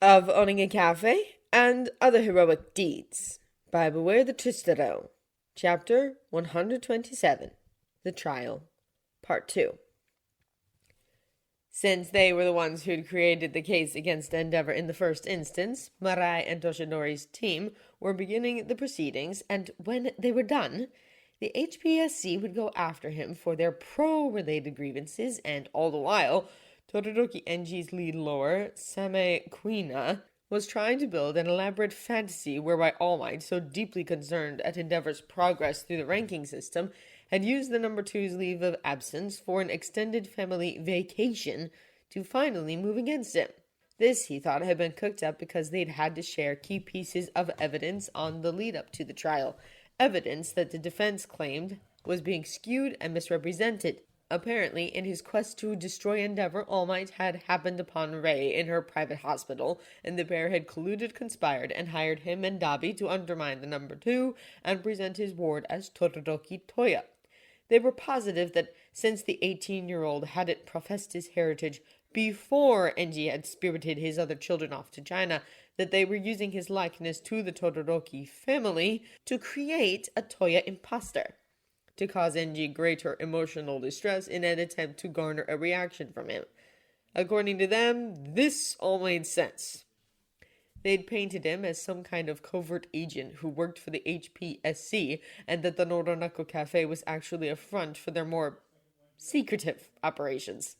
of owning a cafe and other heroic deeds by Beware the Tristero, Chapter 127, The Trial, Part 2. Since they were the ones who'd created the case against Endeavor in the first instance, Marai and Toshinori's team were beginning the proceedings, and when they were done, the HPSC would go after him for their pro-related grievances, and all the while, Todoroki Enji's lead lawyer, Same Kuina, was trying to build an elaborate fantasy whereby All Might, so deeply concerned at Endeavor's progress through the ranking system, had used the number two's leave of absence for an extended family vacation to finally move against him. This, he thought, had been cooked up because they'd had to share key pieces of evidence on the lead-up to the trial. Evidence that the defense claimed was being skewed and misrepresented. Apparently, in his quest to destroy Endeavor, All Might had happened upon Rei in her private hospital, and the pair had colluded, conspired, and hired him and Dabi to undermine the number two and present his ward as Todoroki Toya. They were positive that since the 18-year-old hadn't professed his heritage before Enji had spirited his other children off to China, that they were using his likeness to the Todoroki family to create a Toya imposter, to cause Enji greater emotional distress in an attempt to garner a reaction from him. According to them, this all made sense. They'd painted him as some kind of covert agent who worked for the HPSC, and that the Noronako Cafe was actually a front for their more secretive operations.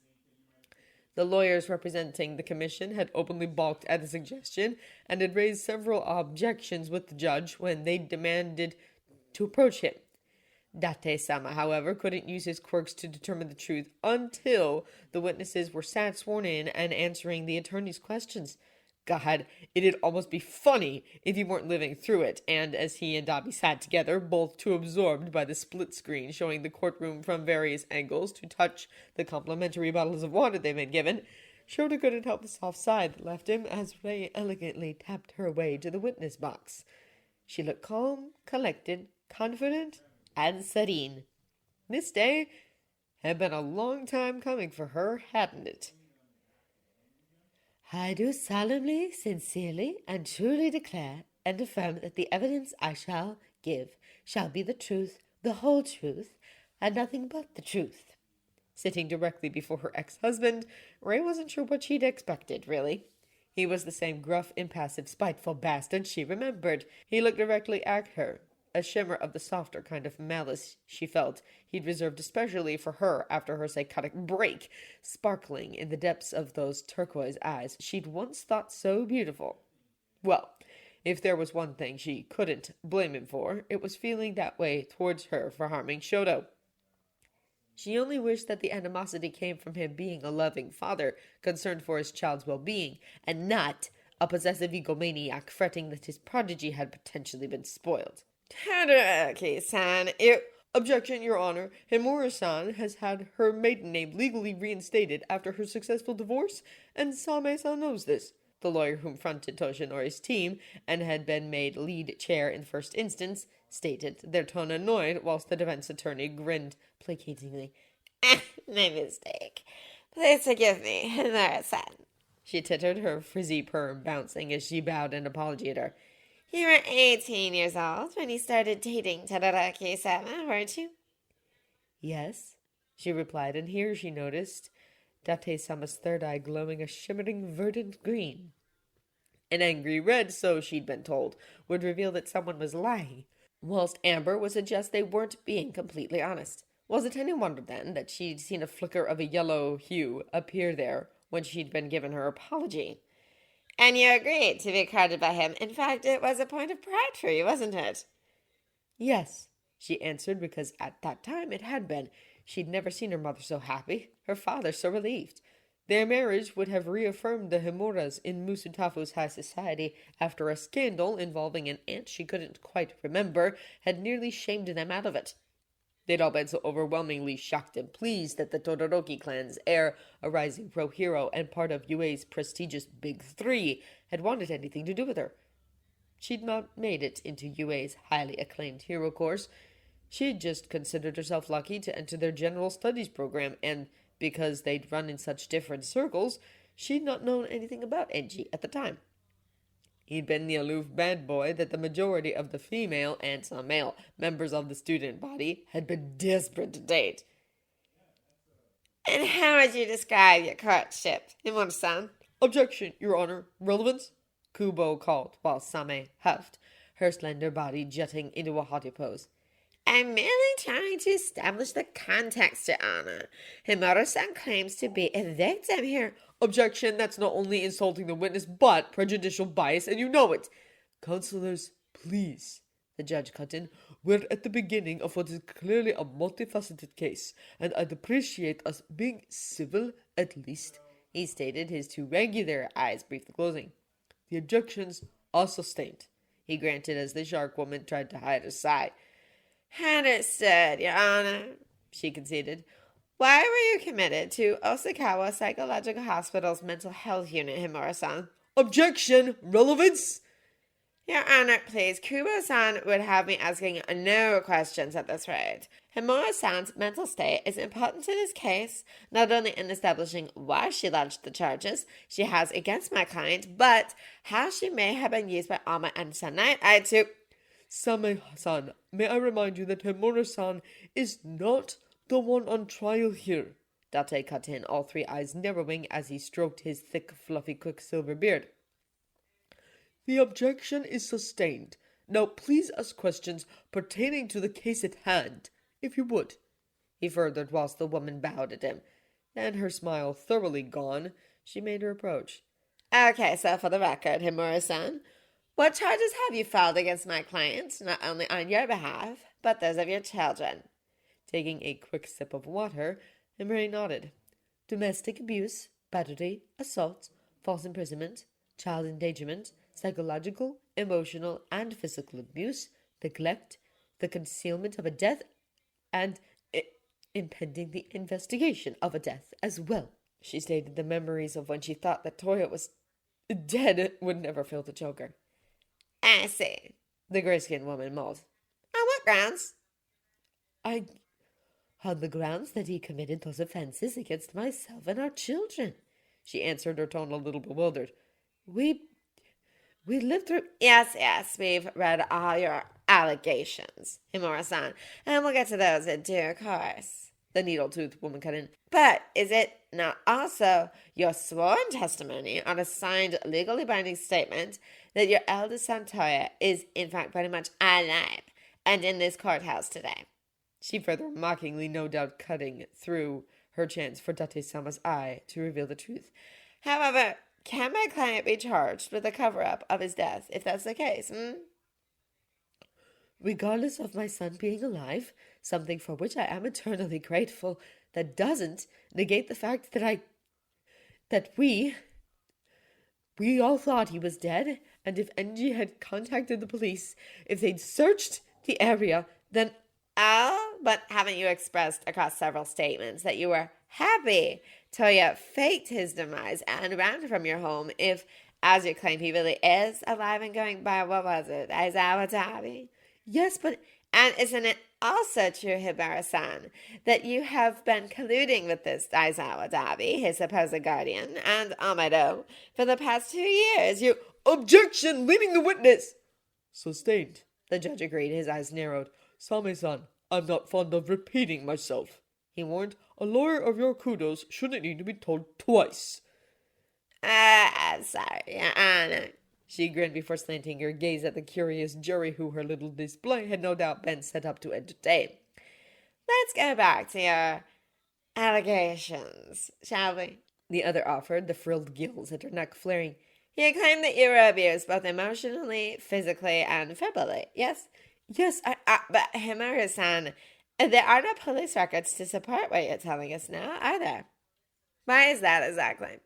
The lawyers representing the commission had openly balked at the suggestion and had raised several objections with the judge when they demanded to approach him. Date-sama, however, couldn't use his quirks to determine the truth until the witnesses were sat sworn in and answering the attorney's questions. God, it'd almost be funny if you weren't living through it, and as he and Dabi sat together, both too absorbed by the split screen showing the courtroom from various angles to touch the complimentary bottles of water they'd been given, Shouta couldn't help the soft sigh that left him as Rei elegantly tapped her way to the witness box. She looked calm, collected, confident, and serene. This day had been a long time coming for her, hadn't it? I do solemnly, sincerely, and truly declare and affirm that the evidence I shall give shall be the truth, the whole truth, and nothing but the truth. Sitting directly before her ex-husband, Rei wasn't sure what she'd expected, really. He was the same gruff, impassive, spiteful bastard she remembered. He looked directly at her, a shimmer of the softer kind of malice she felt he'd reserved especially for her after her psychotic break, sparkling in the depths of those turquoise eyes she'd once thought so beautiful. Well, if there was one thing she couldn't blame him for, it was feeling that way towards her for harming Shoto. She only wished that the animosity came from him being a loving father, concerned for his child's well-being, and not a possessive egomaniac fretting that his prodigy had potentially been spoiled. Todoroki-san, Objection, Your Honor. Himura-san has had her maiden name legally reinstated after her successful divorce, and Same-san knows this. The lawyer whom fronted Toshinori's team, and had been made lead chair in the first instance, stated, their tone annoyed, whilst the defense attorney grinned placatingly. My mistake. Please forgive me, Himura-san. She tittered, her frizzy perm bouncing as she bowed an apology at her. You were 18 years old when you started dating Todoroki-sama, weren't you? Yes, she replied, and here she noticed Date-sama's third eye glowing a shimmering verdant green. An angry red, so she'd been told, would reveal that someone was lying, whilst amber would suggest they weren't being completely honest. Was it any wonder, then, that she'd seen a flicker of a yellow hue appear there when she'd been given her apology? And you agreed to be credited by him. In fact, it was a point of pride for you, wasn't it? Yes, she answered, because at that time it had been. She'd never seen her mother so happy, her father so relieved. Their marriage would have reaffirmed the Himuras in Musutafu's high society after a scandal involving an aunt she couldn't quite remember had nearly shamed them out of it. They'd all been so overwhelmingly shocked and pleased that the Todoroki clan's heir, a rising pro-hero and part of Yuei's prestigious Big Three, had wanted anything to do with her. She'd not made it into Yuei's highly acclaimed hero course. She'd just considered herself lucky to enter their general studies program, and because they'd run in such different circles, she'd not known anything about Enji at the time. He'd been the aloof bad boy that the majority of the female and some male members of the student body had been desperate to date. And how would you describe your courtship, Himura-san? Objection, Your Honor. Relevance? Kubo called, while Same huffed, her slender body jutting into a haughty pose. I'm merely trying to establish the context, Your Honor. Himura-san claims to be a victim here. Objection, that's not only insulting the witness, but prejudicial bias, and you know it. Counselors, please, the judge cut in. We're at the beginning of what is clearly a multifaceted case, and I'd appreciate us being civil at least, he stated, his two regular eyes briefly closing. The objections are sustained, he granted as the shark woman tried to hide a sigh. Understood, Your Honor, she conceded. Why were you committed to Osakawa Psychological Hospital's mental health unit, Himura-san? Objection! Relevance? Your Honor, please, Kubo-san would have me asking no questions at this rate. Himura-san's mental state is important to this case, not only in establishing why she lodged the charges she has against my client, but how she may have been used by Ama and Sanai to... Same-san, may I remind you that Himura-san is not the one on trial here. Date cut in, all three eyes narrowing as he stroked his thick, fluffy quicksilver beard. The objection is sustained. Now please ask questions pertaining to the case at hand, if you would, he furthered whilst the woman bowed at him. Then, her smile thoroughly gone, she made her approach. Okay, so for the record, Himura-san, what charges have you filed against my client, not only on your behalf, but those of your children? Taking a quick sip of water, Himura nodded. Domestic abuse, battery, assault, false imprisonment, child endangerment, psychological, emotional, and physical abuse, neglect, the concealment of a death, and impending the investigation of a death as well. She stated the memories of when she thought that Toya was dead would never fail to choke her. I see, the gray-skinned woman mulled. On what grounds? On the grounds that he committed those offenses against myself and our children, she answered, her tone a little bewildered. We lived through... Yes, we've read all your allegations, Himura-san, and we'll get to those in due course, the needle-toothed woman cut in. But is it not also your sworn testimony on a signed, legally binding statement that your eldest son, Toya, is in fact pretty much alive and in this courthouse today? She further mockingly, no doubt cutting through her chance for Date-sama's eye to reveal the truth. However, can my client be charged with the cover-up of his death, if that's the case, Regardless of my son being alive, something for which I am eternally grateful, that doesn't negate the fact that we all thought he was dead, and if NG had contacted the police, if they'd searched the area, then... Oh, but haven't you expressed across several statements that you were happy Toya faked his demise and ran from your home if, as you claim, he really is alive and going by, what was it, Aizawa Dabi? Yes, but... And isn't it also true, Hibara-san, that you have been colluding with this Aizawa Dabi, his supposed guardian, and Amado, for the past 2 years? You... Objection! Leading the witness! Sustained, the judge agreed, his eyes narrowed. Same-san, I'm not fond of repeating myself, he warned. A lawyer of your kudos shouldn't need to be told twice. Sorry, Your Honor. She grinned before slanting her gaze at the curious jury who her little display had no doubt been set up to entertain. Let's go back to your allegations, shall we? The other offered, the frilled gills at her neck flaring. You claim that you were abused both emotionally, physically, and verbally, yes? Yes, but Himura-san, there are no police records to support what you're telling us now, are there? Why is that exactly?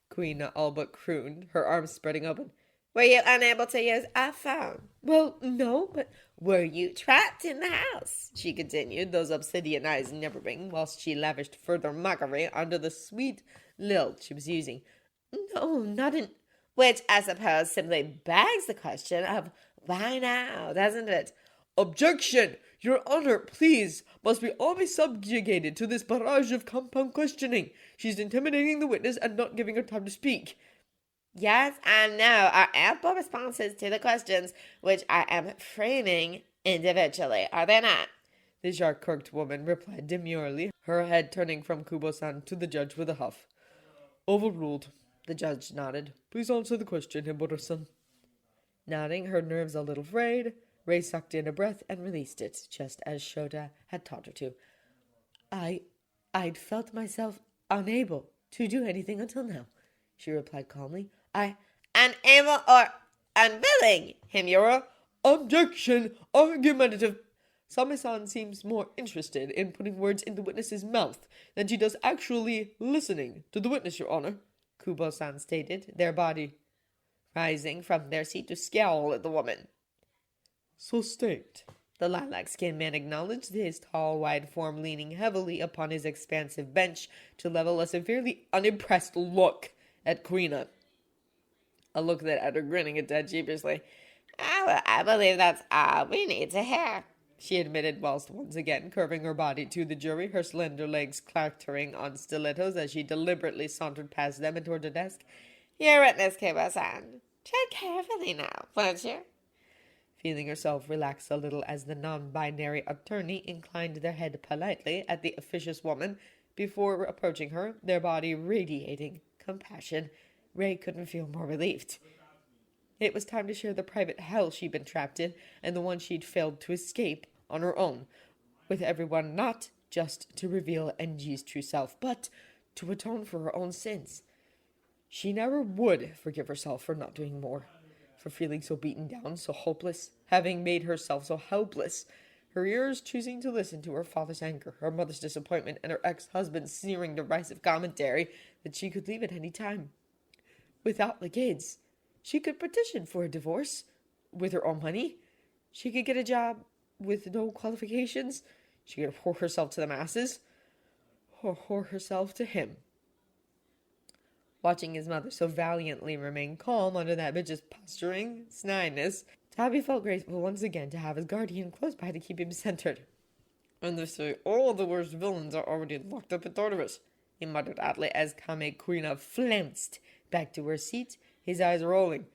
Queen all but crooned, her arms spreading open. Were you unable to use a phone? Well, no, but... Were you trapped in the house? She continued, those obsidian eyes narrowing, whilst she lavished further mockery onto the sweet lilt she was using. No, not in... Which, I suppose, simply begs the question of why now, doesn't it? Objection! Your Honor, please, must we all be subjugated to this barrage of compound questioning? She's intimidating the witness and not giving her time to speak. Yes and no are ample responses to the questions which I am framing individually, are they not? The shark-corked woman replied demurely, her head turning from Kubo-san to the judge with a huff. Overruled. The judge nodded. Please answer the question, Himura-san. Nodding, her nerves a little frayed, Ray sucked in a breath and released it, just as Shouta had taught her to. I'd felt myself unable to do anything until now, she replied calmly. Unable or unwilling, Himura? Objection! Argumentative! Same-san seems more interested in putting words in the witness's mouth than she does actually listening to the witness, Your Honor, Kubo-san stated, their body rising from their seat to scowl at the woman. So state. The lilac-skinned man acknowledged, his tall, wide form leaning heavily upon his expansive bench to level a severely unimpressed look at Queena. A look that had her grinning at Dad sheepishly. Well, I believe that's all we need to hear, she admitted, whilst once again curving her body to the jury, her slender legs clattering on stilettos as she deliberately sauntered past them and toward the desk. Your witness, Kubo-san. Tread carefully now, won't you? Feeling herself relax a little as the non-binary attorney inclined their head politely at the officious woman before approaching her, their body radiating compassion, Ray couldn't feel more relieved. It was time to share the private hell she'd been trapped in and the one she'd failed to escape on her own, with everyone, not just to reveal NG's true self, but to atone for her own sins. She never would forgive herself for not doing more, for feeling so beaten down, so hopeless, having made herself so helpless, her ears choosing to listen to her father's anger, her mother's disappointment, and her ex-husband's sneering derisive commentary that she could leave at any time. Without the kids, she could petition for a divorce with her own money. She could get a job with no qualifications. She could whore herself to the masses, or whore herself to him. Watching his mother so valiantly remain calm under that bitch's posturing snidiness, Tabby felt grateful once again to have his guardian close by to keep him centered. And they say all the worst villains are already locked up in Tartarus, he muttered oddly as Kame Queena flounced back to her seat, his eyes rolling.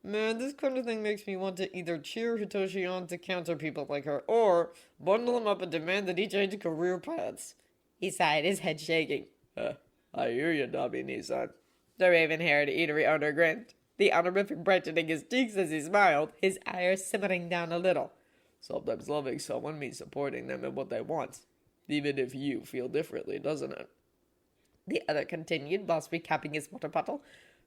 Man, this kind of thing makes me want to either cheer Hitoshi on to counter people like her, or bundle him up and demand that he change career paths. He sighed, his head shaking. I hear you, Dabi-ni-san. The raven-haired eatery owner grinned, the honorific brightening his cheeks as he smiled, his ire simmering down a little. Sometimes loving someone means supporting them in what they want, even if you feel differently, doesn't it? The other continued, whilst recapping his water bottle.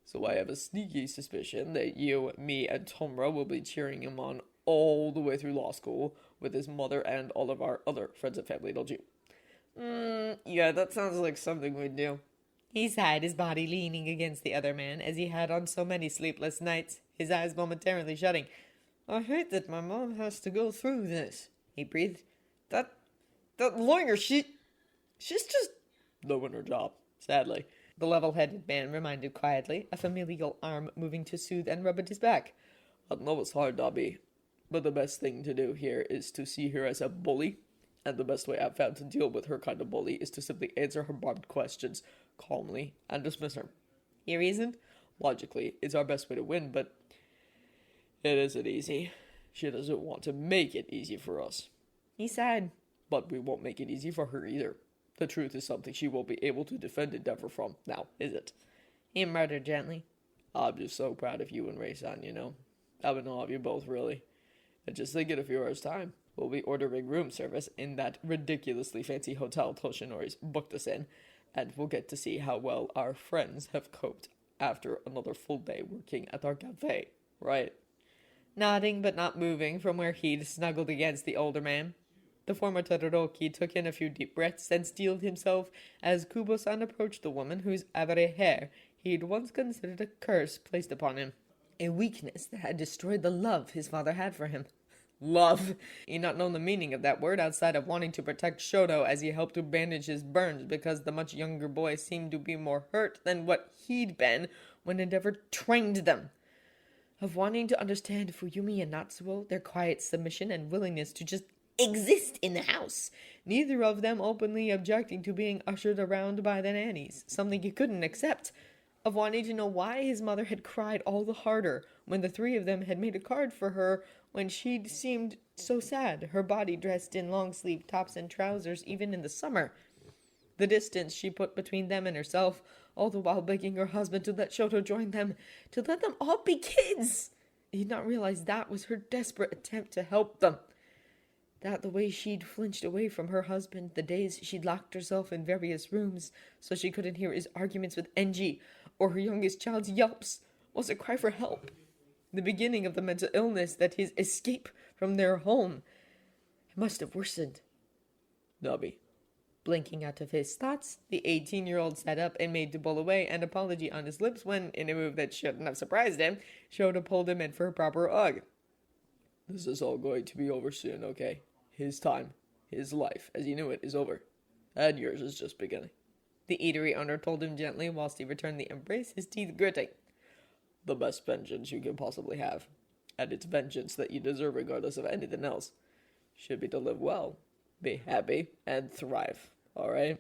So I have a sneaky suspicion that you, me, and Tomra will be cheering him on all the way through law school with his mother and all of our other friends and family, don't you? Yeah, that sounds like something we'd do. He sighed, his body leaning against the other man, as he had on so many sleepless nights, his eyes momentarily shutting. I hate that my mom has to go through this, he breathed. That lawyer, she's just doing her job, sadly. The level-headed man reminded quietly, a familial arm moving to soothe and rub at his back. I know it's hard, Dobby, but the best thing to do here is to see her as a bully, and the best way I've found to deal with her kind of bully is to simply answer her barbed questions calmly and dismiss her. He reasoned. Logically, it's our best way to win, but it isn't easy. She doesn't want to make it easy for us. He sighed. But we won't make it easy for her either. The truth is something she won't be able to defend Endeavor from, now, is it? He murmured gently. I'm just so proud of you and Ray-san, you know. I'm in awe of you both, really. And just think in a few hours' time, we'll be ordering room service in that ridiculously fancy hotel Toshinori's booked us in, and we'll get to see how well our friends have coped after another full day working at our cafe, right? Nodding but not moving from where he'd snuggled against the older man, the former Todoroki took in a few deep breaths and steeled himself as Kubo-san approached the woman whose avare hair he'd once considered a curse placed upon him, a weakness that had destroyed the love his father had for him. Love! He'd not known the meaning of that word outside of wanting to protect Shoto as he helped to bandage his burns because the much younger boy seemed to be more hurt than what he'd been when Endeavor trained them. Of wanting to understand Fuyumi and Natsuo, their quiet submission and willingness to just exist in the house, neither of them openly objecting to being ushered around by the nannies, something he couldn't accept. of wanting to know why his mother had cried all the harder when the three of them had made a card for her when she'd seemed so sad, her body dressed in long-sleeved tops and trousers even in the summer. The distance she put between them and herself, all the while begging her husband to let Shoto join them, to let them all be kids. He'd not realized that was her desperate attempt to help them. That the way she'd flinched away from her husband, the days she'd locked herself in various rooms so she couldn't hear his arguments with Enji or her youngest child's yelps, was a cry for help. The beginning of the mental illness that his escape from their home must have worsened. Nobby. Blinking out of his thoughts, the 18-year-old sat up and made to pull away, an apology on his lips when, in a move that shouldn't have surprised him, Shouta pulled him in for a proper hug. This is all going to be over soon, okay? His time, his life, as he knew it, is over. And yours is just beginning. The eatery owner told him gently whilst he returned the embrace, his teeth gritting. The best vengeance you can possibly have. And it's vengeance that you deserve regardless of anything else. Should be to live well, be happy, and thrive, alright?